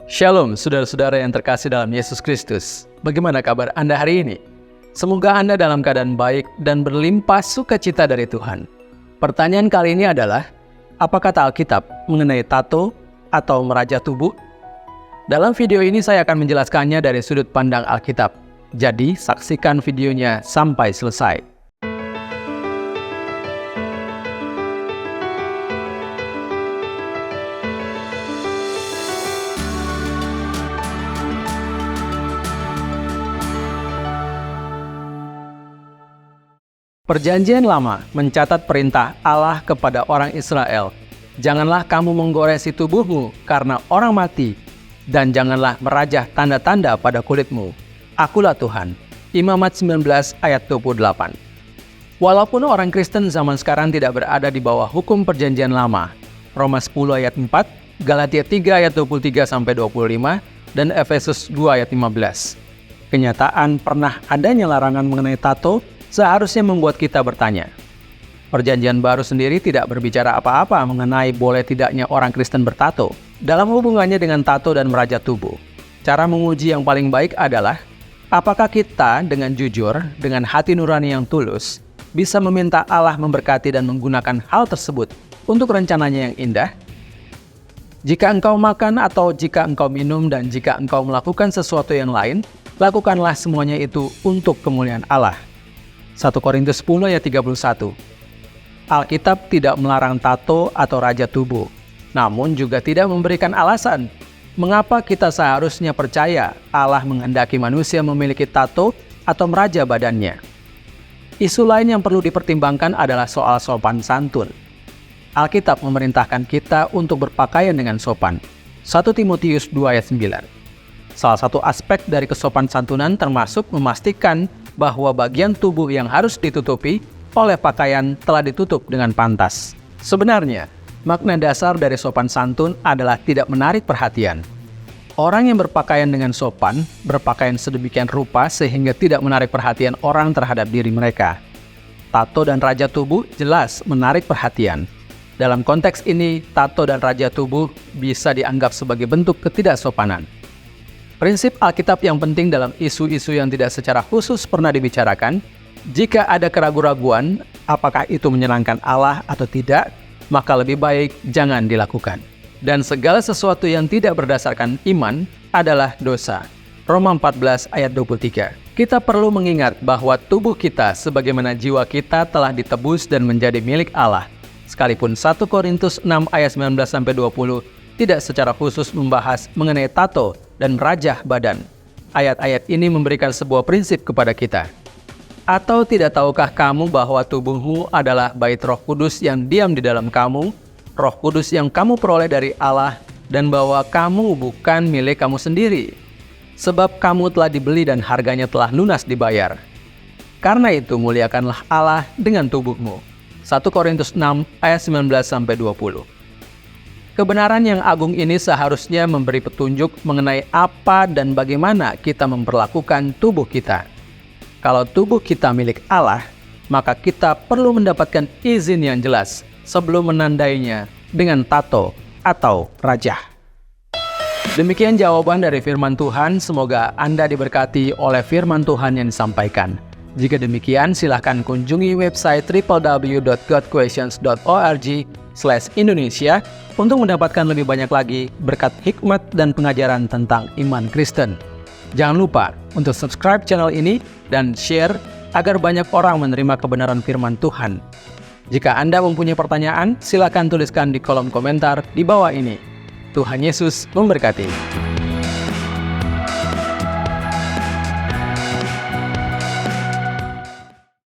Shalom, saudara-saudara yang terkasih dalam Yesus Kristus. Bagaimana kabar Anda hari ini? Semoga Anda dalam keadaan baik dan berlimpah sukacita dari Tuhan. Pertanyaan kali ini adalah, apa kata Alkitab mengenai tato atau meraja tubuh? Dalam video ini saya akan menjelaskannya dari sudut pandang Alkitab. Jadi, saksikan videonya sampai selesai. Perjanjian Lama mencatat perintah Allah kepada orang Israel, "Janganlah kamu menggoresi tubuhmu karena orang mati, dan janganlah merajah tanda-tanda pada kulitmu. Akulah Tuhan." Imamat 19 ayat 28. Walaupun orang Kristen zaman sekarang tidak berada di bawah hukum Perjanjian Lama, Roma 10 ayat 4, Galatia 3 ayat 23-25, dan Efesus 2 ayat 15. Kenyataan pernah adanya larangan mengenai tato seharusnya membuat kita bertanya. Perjanjian Baru sendiri tidak berbicara apa-apa mengenai boleh tidaknya orang Kristen bertato dalam hubungannya dengan tato dan meraja tubuh. Cara menguji yang paling baik adalah, apakah kita dengan jujur, dengan hati nurani yang tulus, bisa meminta Allah memberkati dan menggunakan hal tersebut untuk rencananya yang indah? Jika engkau makan atau jika engkau minum dan jika engkau melakukan sesuatu yang lain, lakukanlah semuanya itu untuk kemuliaan Allah. 1 Korintus 10 ayat 31. Alkitab tidak melarang tato atau raja tubuh, namun juga tidak memberikan alasan mengapa kita seharusnya percaya Allah menghendaki manusia memiliki tato atau meraja badannya. Isu lain yang perlu dipertimbangkan adalah soal sopan santun. Alkitab memerintahkan kita untuk berpakaian dengan sopan. 1 Timotius 2 ayat 9. Salah satu aspek dari kesopan santunan termasuk memastikan bahwa bagian tubuh yang harus ditutupi oleh pakaian telah ditutup dengan pantas. Sebenarnya, makna dasar dari sopan santun adalah tidak menarik perhatian. Orang yang berpakaian dengan sopan, berpakaian sedemikian rupa sehingga tidak menarik perhatian orang terhadap diri mereka. Tato dan raja tubuh jelas menarik perhatian. Dalam konteks ini, tato dan raja tubuh bisa dianggap sebagai bentuk ketidaksopanan. Prinsip Alkitab yang penting dalam isu-isu yang tidak secara khusus pernah dibicarakan, jika ada keraguan-raguan apakah itu menyenangkan Allah atau tidak, maka lebih baik jangan dilakukan. Dan segala sesuatu yang tidak berdasarkan iman adalah dosa. Roma 14 ayat 23. Kita perlu mengingat bahwa tubuh kita sebagaimana jiwa kita telah ditebus dan menjadi milik Allah. Sekalipun 1 Korintus 6 ayat 19-20 tidak secara khusus membahas mengenai tato dan merajah badan. Ayat-ayat ini memberikan sebuah prinsip kepada kita. Atau tidak tahukah kamu bahwa tubuhmu adalah bait Roh Kudus yang diam di dalam kamu, Roh Kudus yang kamu peroleh dari Allah, dan bahwa kamu bukan milik kamu sendiri, sebab kamu telah dibeli dan harganya telah lunas dibayar. Karena itu muliakanlah Allah dengan tubuhmu. 1 Korintus 6 ayat 19-20. Kebenaran yang agung ini seharusnya memberi petunjuk mengenai apa dan bagaimana kita memperlakukan tubuh kita. Kalau tubuh kita milik Allah, maka kita perlu mendapatkan izin yang jelas sebelum menandainya dengan tato atau rajah. Demikian jawaban dari firman Tuhan, semoga Anda diberkati oleh firman Tuhan yang disampaikan. Jika demikian, silahkan kunjungi website www.godquestions.org/Indonesia untuk mendapatkan lebih banyak lagi berkat hikmat dan pengajaran tentang iman Kristen. Jangan lupa untuk subscribe channel ini dan share agar banyak orang menerima kebenaran firman Tuhan. Jika Anda mempunyai pertanyaan, silakan tuliskan di kolom komentar di bawah ini. Tuhan Yesus memberkati.